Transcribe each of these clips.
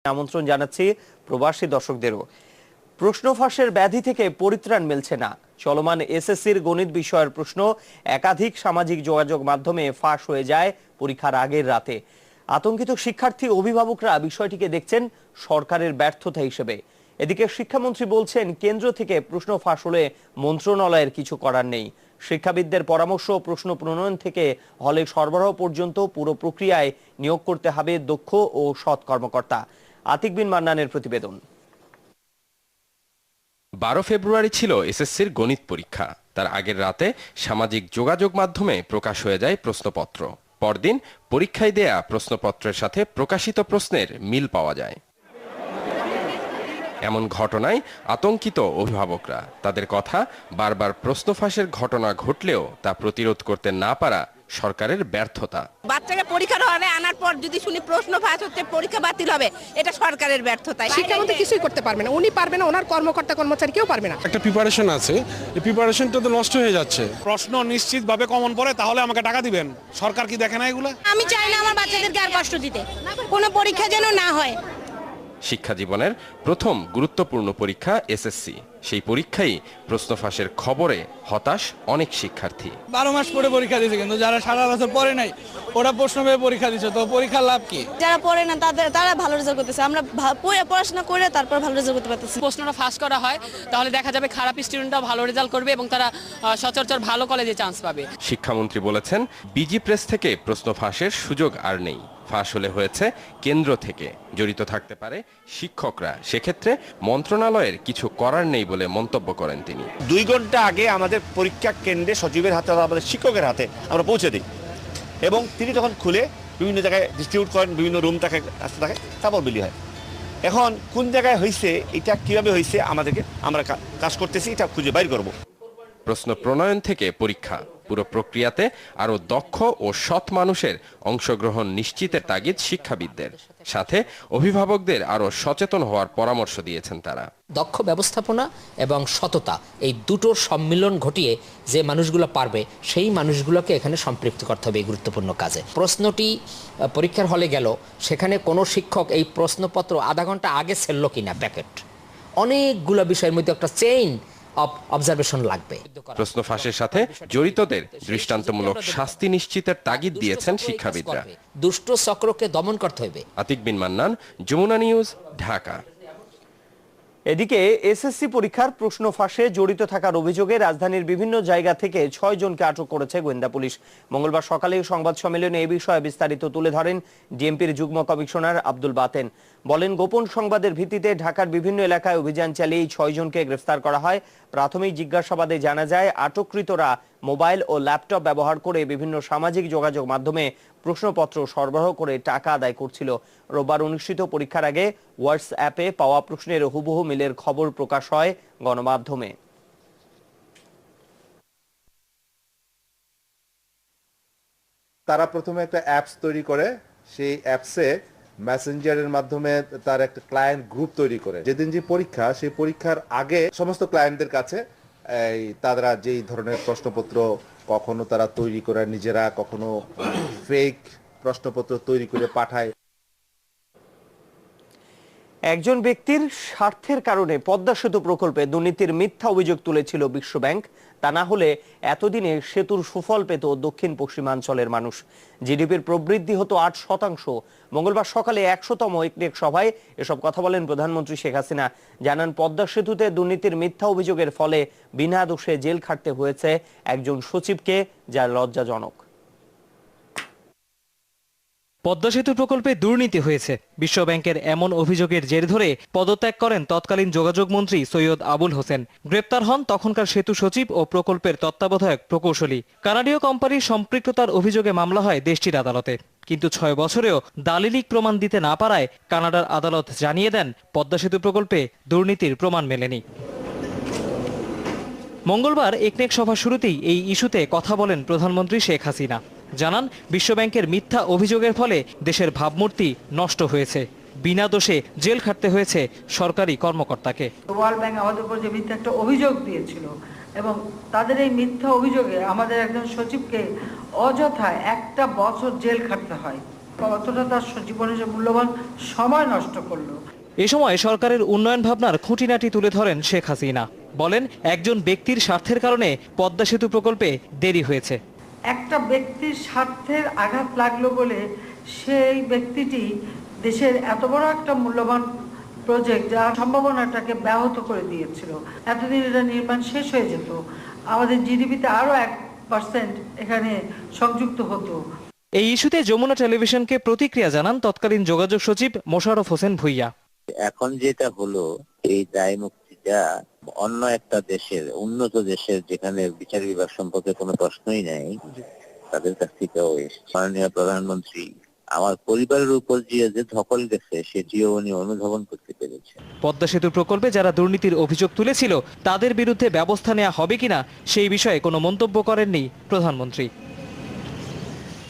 আমন্ত্রণ জানাচ্ছি প্রবাসী দর্শকদেরও। প্রশ্ন ফাঁসের ব্যাধি থেকে পরিত্রাণ মিলছে না। চলমান এসএসসির গণিত বিষয়ের প্রশ্ন একাধিক সামাজিক যোগাযোগ মাধ্যমে ফাঁস হয়ে যায় পরীক্ষার আগের রাতে। আতঙ্কিত শিক্ষার্থী অভিভাবকরা বিষয়টিকে দেখছেন সরকারের ব্যর্থতা হিসেবে। এদিকে শিক্ষামন্ত্রী বলছেন, কেন্দ্র থেকে প্রশ্ন ফাঁস হলে মন্ত্রণালয়ের কিছু করার নেই। শিক্ষাবিদদের পরামর্শ প্রশ্ন প্রণয়ন থেকে হলে সরবরাহ পর্যন্ত পুরো প্রক্রিয়ায় নিয়োগ করতে হবে দক্ষ ও সৎ কর্মকর্তা। আতিক বিন মান্নানের প্রতিবেদন। 12 ফেব্রুয়ারি ছিল এসএসসির গণিত পরীক্ষা। তার আগের রাতে সামাজিক যোগাযোগ মাধ্যমে প্রকাশ হয়ে যায় প্রশ্নপত্র। পরদিন পরীক্ষায় দেয়া প্রশ্নপত্রের সাথে প্রকাশিত প্রশ্নের মিল পাওয়া যায়। এমন ঘটনায় আতঙ্কিত অভিভাবকরা। তাদের কথা, বারবার প্রশ্ন ফাঁসের ঘটনা ঘটলেও তা প্রতিরোধ করতে না পারা সরকারের ব্যর্থতা। বাচ্চাকে পরীক্ষার হলে আনার পর যদি শুনি প্রশ্ন ফাঁস হচ্ছে, পরীক্ষা বাতিল হবে, এটা সরকারের ব্যর্থতা। শিক্ষামন্ত্রী কিছুই করতে পারবে না, উনি পারবে না, ওনার কর্মকর্তা কর্মচারী কেউ পারবে না। একটা প্রিপারেশন আছে, এই প্রিপারেশনটা তো নষ্ট হয়ে যাচ্ছে। প্রশ্ন নিশ্চিতভাবে কমন পড়ে, তাহলে আমাকে টাকা দিবেন। সরকার কি দেখে না এগুলো? আমি চাই না আমার বাচ্চাদেরকে আর কষ্ট দিতে, কোনো পরীক্ষা যেন না হয়। শিক্ষা জীবনের প্রথম গুরুত্বপূর্ণ পরীক্ষা এসএসসি। সেই পরীক্ষায় প্রশ্ন ফাঁসের খবরে হতাশ অনেক শিক্ষার্থী। 12 মাস পরে পরীক্ষা দিয়েছে, কিন্তু যারা সারা বছর পড়ে নাই ওরা প্রশ্ন পেয়ে পরীক্ষা দিচ্ছে, তো পরীক্ষার লাভ কি? যারা পড়ে না তারা ভালো রেজাল্ট করতেছে। আমরা পড়াশোনা করে তারপর ভালো রেজাল্ট করতে পারতেছি। প্রশ্নটা ফাঁস করা হয়, তাহলে দেখা যাবে খারাপ স্টুডেন্টরাও ভালো রেজাল্ট করবে এবং তারা সচরাচর ভালো কলেজে চান্স পাবে। শিক্ষামন্ত্রী বলেছেন, বিজি প্রেস থেকে প্রশ্ন ফাঁসের সুযোগ আর নেই। ফাঁস হলে হয়েছে কেন্দ্র থেকে, জড়িত থাকতে পারে শিক্ষকরা। সেক্ষেত্রে মন্ত্রণালয়ের কিছু করার নেই বলে মন্তব্য করেন তিনি। 2 ঘন্টা আগে আমাদের পরীক্ষা কেন্দ্রে সচিবের হাতে, আমাদের শিক্ষকের হাতে আমরা পৌঁছে দিই, এবং তিনি তখন খুলে বিভিন্ন জায়গায় ডিস্ট্রিবিউট করেন, বিভিন্ন রুম থাকে, রাস্তা থাকে, তারপর বিলি হয়। এখন কোন জায়গায় হয়েছে, এটা কিভাবে হয়েছে, আমরা কাজ করতেছি, এটা খুঁজে বাইর করব। প্রশ্ন প্রণয়ন থেকে পরীক্ষা, পুরো প্রক্রিয়াতে আরো দক্ষ ও সৎ মানুষের অংশগ্রহণ নিশ্চিতের তাগিদ শিক্ষাবিদদের। সাথে অভিভাবকদের আরো সচেতন হওয়ার পরামর্শ দিয়েছেন তারা। দক্ষ ব্যবস্থাপনা এবং সততা, এই দুটোর সম্মিলন ঘটিয়ে যে মানুষগুলো পারবে সেই মানুষগুলোকে এখানে সম্পৃক্ত করতে হবে এই গুরুত্বপূর্ণ কাজে। প্রশ্নটি পরীক্ষার হলে গেল, সেখানে কোনো শিক্ষক এই প্রশ্নপত্র আধা ঘন্টা আগে ছেড়ল কিনা প্যাকেট, অনেকগুলো বিষয়ের মধ্যে একটা চেইন অবজারভেশন লাগবে। প্রশ্ন ফাঁসের সাথে জড়িতদের দৃষ্টান্তমূলক শাস্তি নিশ্চিতের তাগিদ দিয়েছেন শিক্ষাবিদরা। দুষ্ট চক্রকে দমন করতে হবে। আতিক বিন মান্নান, যমুনা নিউজ, ঢাকা। এদিকে এসএসসি পরীক্ষার প্রশ্ন ফাঁসে জড়িত থাকার অভিযোগে রাজধানীর বিভিন্ন জায়গা থেকে 6 জনকে আটক করেছে গোয়েন্দা পুলিশ। মঙ্গলবার সকালে সংবাদ সম্মেলনে এই বিষয়ে বিস্তারিত তুলে ধরেন ডিএমপির যুগ্ম কমিশনার আব্দুল বাতেন। বলেন, গোপন সংবাদের ভিত্তিতে ঢাকার বিভিন্ন এলাকায় অভিযান চালিয়ে 6 জনকে গ্রেফতার করা হয়। প্রাথমিক জিজ্ঞাসাবাদে জানা যায়, আটককৃতরা মোবাইল ও ল্যাপটপ ব্যবহার করে বিভিন্ন সামাজিক যোগাযোগ মাধ্যমে প্রশ্নপত্র সরবরাহ করে টাকা আদায় করছিল। রোববার অনুষ্ঠিত পরীক্ষার আগে হোয়াটসঅ্যাপে পাওয়া প্রশ্নের হুবহু মিলের খবর প্রকাশ হয় গণমাধ্যমে। তারা প্রথমে একটা অ্যাপস তৈরি করে, সেই অ্যাপসে মেসেঞ্জারের মাধ্যমে তার একটা ক্লায়েন্ট গ্রুপ তৈরি করে। যেদিন যে পরীক্ষা, সেই পরীক্ষার আগে সমস্ত ক্লায়েন্টদের কাছে তারা যেই ধরনের প্রশ্নপত্র কখনো তারা তৈরি করে নিজেরা, কখনো ফেক প্রশ্নপত্র তৈরি করে পাঠায়। একজন ব্যক্তির স্বার্থের কারণে পদ্মা সেতু প্রকল্পে দুর্নীতির মিথ্যা অভিযোগ তুলেছিল বিশ্বব্যাংক। তা না হলে এতদিনে সেতুর সুফল পেত দক্ষিণ পশ্চিমাঞ্চলের মানুষ। জিডিপির প্রবৃদ্ধি হতো 8%। মঙ্গলবার সকালে 100তম একনেক সভায় এসব কথা বলেন প্রধানমন্ত্রী শেখ হাসিনা। জানান, পদ্মা সেতুতে দুর্নীতির মিথ্যা অভিযোগের ফলে বিনা দোষে জেল খাটতে হয়েছে একজন সচিবকে, যা লজ্জাজনক। পদ্মা সেতু প্রকল্পে দুর্নীতি হয়েছে, বিশ্বব্যাংকের এমন অভিযোগের জের ধরে পদত্যাগ করেন তৎকালীন যোগাযোগ মন্ত্রী সৈয়দ আবুল হোসেন। গ্রেপ্তার হন তখনকার সেতু সচিব ও প্রকল্পের তত্ত্বাবধায়ক প্রকৌশলী। কানাডীয় কোম্পানির সম্পৃক্ততার অভিযোগে মামলা হয় দেশটির আদালতে, কিন্তু 6 বছরেও দালিলিক প্রমাণ দিতে না পারায় কানাডার আদালত জানিয়ে দেন পদ্মা সেতু প্রকল্পে দুর্নীতির প্রমাণ মেলেনি। মঙ্গলবার একনেক সভা শুরুতেই এই ইস্যুতে কথা বলেন প্রধানমন্ত্রী শেখ হাসিনা। জানান, বিশ্বব্যাংকের মিথ্যা অভিযোগের ফলে দেশের ভাবমূর্তি নষ্ট হয়েছে, বিনা দোষে জেল খাটতে হয়েছে সরকারি কর্মকর্তাকে। ওয়ার্ল্ড ব্যাংক আমাদের উপর যে মিথ্যা একটা অভিযোগ দিয়েছিল, এবং তাদের এই মিথ্যা অভিযোগে আমাদের একজন সচিবকে অযথা 1 বছর জেল খাটতে হয়। অতটা তার জীবনে যে মূল্যবান সময় নষ্ট করলো। এ সময় সরকারের উন্নয়ন ভাবনার খুঁটিনাটি তুলে ধরেন শেখ হাসিনা। বলেন, একজন ব্যক্তির স্বার্থের কারণে পদ্মা সেতু প্রকল্পে দেরি হয়েছে। একটা ব্যক্তির স্বার্থের আঘাত লাগলো বলে সেই ব্যক্তিটি দেশের এত বড় একটা মূল্যবান প্রজেক্ট যার সম্ভাবনাটাকে ব্যাহত করে দিয়েছিল। এতদিন এটা নির্মাণ শেষ হয়ে যেত, আমাদের জিডিপিতে আরো 1% এখানে সংযুক্ত হতো। এই ইস্যুতে যমুনা টেলিভিশনকে প্রতিক্রিয়া জানান তৎকালীন যোগাযোগ সচিব মোশাররফ হোসেন ভূঁইয়া। এখন যেটা হলো, এই দায় মুক্তিটা অন্য একটা দেশের, উন্নত দেশের, যেখানে বিচার বিভাগ সম্পর্কে কোনো প্রশ্নই নেই, তাদের কাছ থেকেও মাননীয় প্রধানমন্ত্রী আমার পরিবারের উপর যে ধকল গেছে সেটিও উনি অনুধাবন করতে পেরেছেন। পদ্মা সেতু প্রকল্পে যারা দুর্নীতির অভিযোগ তুলেছিল তাদের বিরুদ্ধে ব্যবস্থা নেওয়া হবে কিনা সেই বিষয়ে কোনো মন্তব্য করেননি প্রধানমন্ত্রী।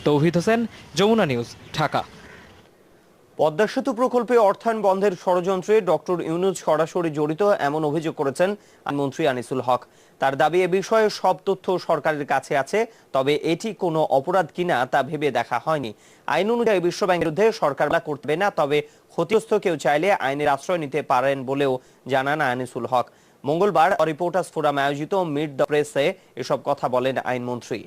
তৌহিদ হোসেন, যমুনা নিউজ, ঢাকা। পদ্মা সেতু প্রকল্পে অর্থায়ন বন্ধের ষড়যন্ত্রে ডক্টর ইউনূস সরাসরি জড়িত এমন অভিযোগ করেছেন আইনমন্ত্রী আনিসুল হক। তার দাবি, এ বিষয়ে সব তথ্য সরকারের কাছে আছে, তবে এটি কোনো অপরাধ কিনা তা ভেবে দেখা হয়নি। আইন অনুযায়ী বিশ্বব্যাংকের বিরুদ্ধে সরকার করবে না, তবে ক্ষতিগ্রস্ত কেউ চাইলে আইনের আশ্রয় নিতে পারেন বলেও জানান আনিসুল হক। মঙ্গলবার রিপোর্টার্স ফোরাম আয়োজিত মিট দ্য প্রেসে এসব কথা বলেন আইনমন্ত্রী।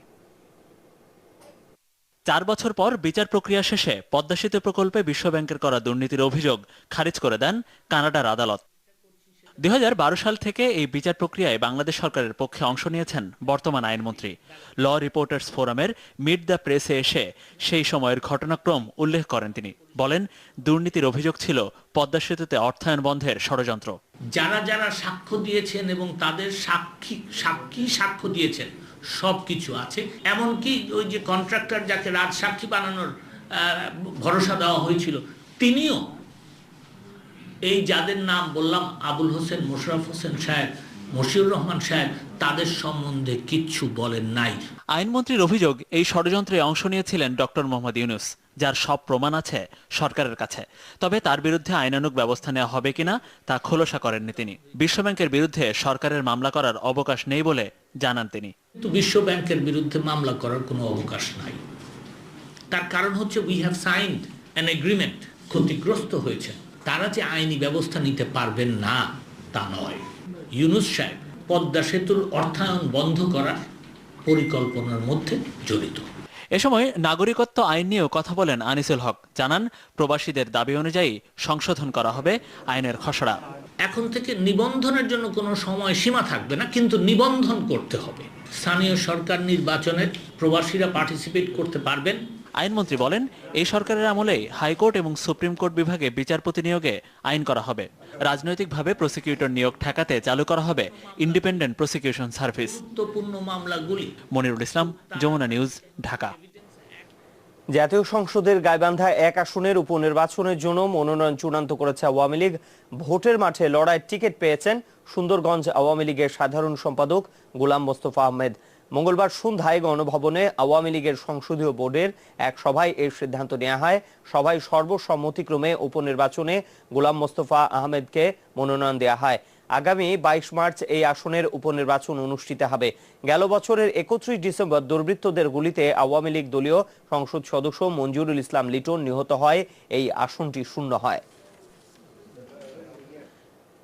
4 বছর পর বিচার প্রক্রিয়া শেষে পদ্মা সেতু প্রকল্পে বিশ্বব্যাংকের করা দুর্নীতির অভিযোগ খারিজ করে দেন কানাডার আদালত। 2012 সাল থেকে এই বিচার প্রক্রিয়ায় বাংলাদেশ সরকারের পক্ষে অংশ নিয়েছেন বর্তমান আইনমন্ত্রী। ল রিপোর্টার্স ফোরামের মিট দ্য প্রেসে এসে সেই সময়ের ঘটনাক্রম উল্লেখ করেন তিনি। বলেন, দুর্নীতির অভিযোগ ছিল পদ্মা সেতুতে অর্থায়ন বন্ধের ষড়যন্ত্র। যারা যারা সাক্ষ্য দিয়েছেন এবং তাদের সাক্ষ্য দিয়েছেন সবকিছু আছে, এমনকি ওই যে কন্ট্রাক্টর যাকে রাজসাক্ষী বানানোর ভরসা দেওয়া হয়েছিল তিনিও এই যাদের নাম বললাম, আবুল হোসেন, মোশাররফ হোসেন সাহেব, মশিউর রহমান সাহেব, তাদের সম্বন্ধে কিচ্ছু বলেন নাই। আইনমন্ত্রীর অভিযোগ, এই ষড়যন্ত্রে অংশ নিয়েছিলেন ডক্টর মোহাম্মদ ইউনূস, যার সব প্রমাণ আছে সরকারের কাছে। তবে তার বিরুদ্ধে আইনানুগ ব্যবস্থা নেওয়া হবে কিনা তা খোলসা করেননি তিনি। বিশ্বব্যাংকের বিরুদ্ধে সরকারের মামলা করার অবকাশ নেই বলে জানান তিনি। কিন্তু বিশ্বব্যাংকের বিরুদ্ধে মামলা করার কোনো অবকাশ নাই। তার কারণ হচ্ছে we have signed an agreement. ক্ষতিগ্রস্ত হয়েছেন, তারা যে আইনি ব্যবস্থা নিতে পারবেন না তা নয়। ইউনূস সাহেব পদ্মা সেতুর অর্থায়ন বন্ধ করার পরিকল্পনার মধ্যে জড়িত। এ সময় নাগরিকত্ব আইন নিয়েও কথা বলেন আনিসুল হক। জানান, প্রবাসীদের দাবি অনুযায়ী সংশোধন করা হবে আইনের খসড়া। এখন থেকে নিবন্ধনের জন্য কোনো সময় সীমা থাকবে না, কিন্তু নিবন্ধন করতে হবে। স্থানীয় সরকার নির্বাচনে প্রবাসীরা পার্টিসিপেট করতে পারবেন। আইনমন্ত্রী বলেন, এই সরকারের আমলেই হাইকোর্ট এবং সুপ্রিম কোর্ট বিভাগে বিচারপতি নিয়োগে আইন করা হবে। রাজনৈতিকভাবে প্রসিকিউটর নিয়োগ ঠেকাতে চালু করা হবে ইন্ডিপেন্ডেন্ট প্রসিকিউশন সার্ভিস। গুরুত্বপূর্ণ মামলাগুলি। মনিরুল ইসলাম, যমুনা নিউজ, ঢাকা। জাতীয় সংসদের গাইবান্ধা 1 আসনের উপনির্বাচনের জন্য মনোনয়ন চূড়ান্ত করেছে আওয়ামী লীগ। ভোটের মাঠে লড়াইয়ের টিকিট পেয়েছেন সুন্দরগঞ্জ আওয়ামী লীগের সাধারণ সম্পাদক গোলাম মোস্তফা আহমেদ। মঙ্গলবার সন্ধ্যায় গণভবনে আওয়ামী লীগের সংসদীয় বোর্ডের এক সভায় এর সিদ্ধান্ত নেওয়া হয়। সভায় সর্বসম্মতিক্রমে উপনির্বাচনে গোলাম মোস্তফা আহমেদকে মনোনয়ন দেওয়া হয়। আগামী 22 মার্চ এই আসনের উপনির্বাচন অনুষ্ঠিত হবে। গেল বছরের 31 ডিসেম্বর দুর্বৃত্তদের গুলিতে আওয়ামী লীগ দলীয় সংসদ সদস্য মঞ্জুরুল ইসলাম লিটন নিহত হয়। এই আসনটি শূন্য হয়।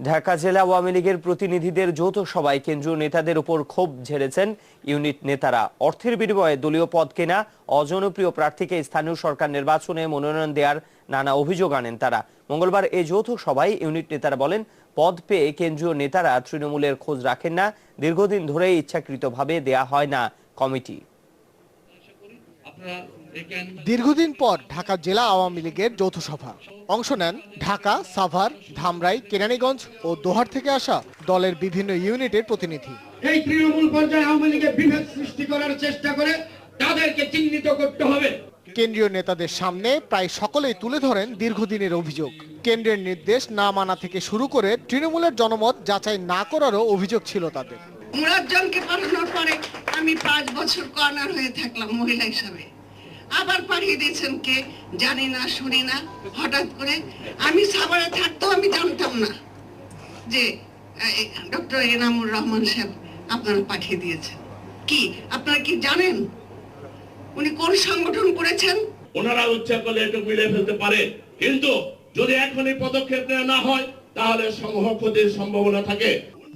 ঢাকা জেলা আওয়ামী লীগের প্রতিনিধিদের যৌথ সভায় কেন্দ্রীয় নেতাদের উপর ক্ষোভ ঝেড়েছেন ইউনিট নেতারা। অর্থের বিনিময়ে দলীয় পদ কেনা, অজনপ্রিয় প্রার্থীকে স্থানীয় সরকার নির্বাচনে মনোনয়ন দেওয়ার নানা অভিযোগ আনেন তারা। মঙ্গলবার এই যৌথ সভায় ইউনিট নেতারা বলেন, পদ পেয়ে কেন্দ্রীয় নেতারা তৃণমূলের খোঁজ রাখেন না, দীর্ঘদিন ধরে ইচ্ছাকৃতভাবে দেয়া হয় না কমিটি। দীর্ঘদিন পর ঢাকা জেলা আওয়ামী লীগের যৌথ সভা অংশ নেন ঢাকা, সাভার, ধামরাই, কেরানীগঞ্জ ও দোহার থেকে আসা দলের বিভিন্ন ইউনিটের প্রতিনিধি। এই তৃণমূল পর্যায়ে আওয়ামী লীগের বিভেদ সৃষ্টি করার চেষ্টা করে তাদেরকে চিহ্নিত করতে হবে। কেন্দ্রীয় নেতাদের সামনে প্রায় সকলেই তুলে ধরেন দীর্ঘদিনের অভিযোগ। কেন্দ্রের নির্দেশ না মানা থেকে শুরু করে তৃণমূলের জনমত যাচাই না করারও অভিযোগ ছিল তাদের। মুরাজ্জনকে পাঠানোর পরে আমি 5 বছর কর্নার হয়ে থাকলাম মহিলা হিসাবে। আবার পাঠিয়ে দিয়েছেন কে জানি না, শুনি না। হঠাৎ করে আমি সাভারে থাকতেও আমি জানতাম না যে ডক্টর এনামুর রহমান সাহেব আপনারা পাঠিয়ে দিয়েছেন। কি আপনারা কি জানেন উনি কোন সংগঠন করেছেন? ওনারা ইচ্ছা করলে একটু মিলে ফেলতে পারে, কিন্তু যদি এখনই পদক্ষেপ নেওয়া না হয় তাহলে সমূহ ক্ষতির সম্ভাবনা থাকে।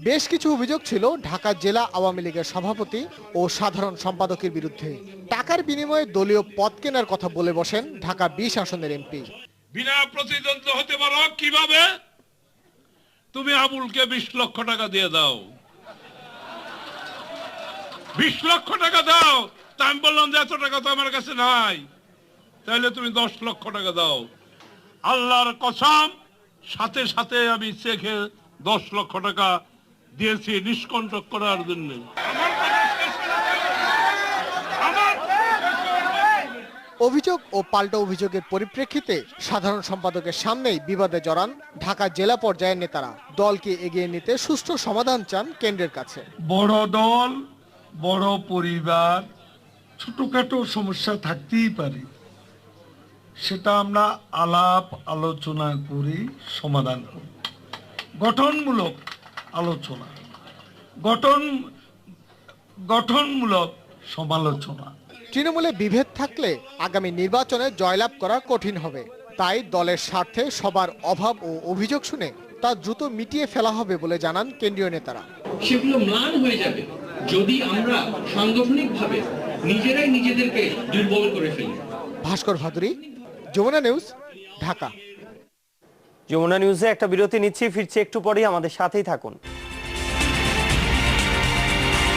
বেশ কিছু অভিযোগ ছিল ঢাকা জেলা আওয়ামী লীগের সভাপতি ও সাধারণ সম্পাদকের বিরুদ্ধে। টাকার বিনিময়ে দলীয় পদ কেনার কথা বলে বসেন ঢাকা 20 আসনের এমপি। বিনা প্রতিদ্বন্দ্বী হতে পারো কিভাবে? তুমি আবুলকে 20 লক্ষ টাকা দিয়ে দাও, 20 লক্ষ টাকা দাও। তা আমি বললাম যে এত টাকা তো আমার কাছে নাই, তাহলে তুমি 10 লক্ষ টাকা দাও। আল্লাহর কসম, সাথে সাথে আমি চেখে 10 লক্ষ টাকা দিয়েছি নিষ্কণ্টক করার জন্য। অভিযোগ ও পাল্টা অভিযোগের পরিপ্রেক্ষিতে সাধারণ সম্পাদকের সামনেই বিবাদে জড়ান ঢাকা জেলা পর্যায়ের নেতারা। দলকে এগিয়ে নিতে সুষ্ঠু সমাধান চান কেন্দ্রের কাছে। বড় দল, বড় পরিবার, ছোটখাটো সমস্যা থাকতেই পারে, সেটা আমরা আলাপ আলোচনা করে সমাধান করি। গঠনমূলক আলোচনা, গঠনমূলক সমালোচনা। তৃণমূলে বিভেদ থাকলে আগামী নির্বাচনে জয়লাভ করা কঠিন হবে। তাই দলের স্বার্থে সবার অভাব ও অভিযোগ শুনে তা দ্রুত মিটিয়ে ফেলা হবে বলে জানান কেন্দ্রীয় নেতারা। সেগুলো ম্লান হয়ে যাবে যদি আমরা সাংগঠনিকভাবে নিজেরাই নিজেদেরকে দুর্বল করে ফেলি। ভাস্কর ভাদুরী, যমুনা নিউজ, ঢাকা। যমুনা নিউজে একটা বিরতি নিচ্ছি, ফিরছি একটু পরেই, আমাদের সাথেই থাকুন।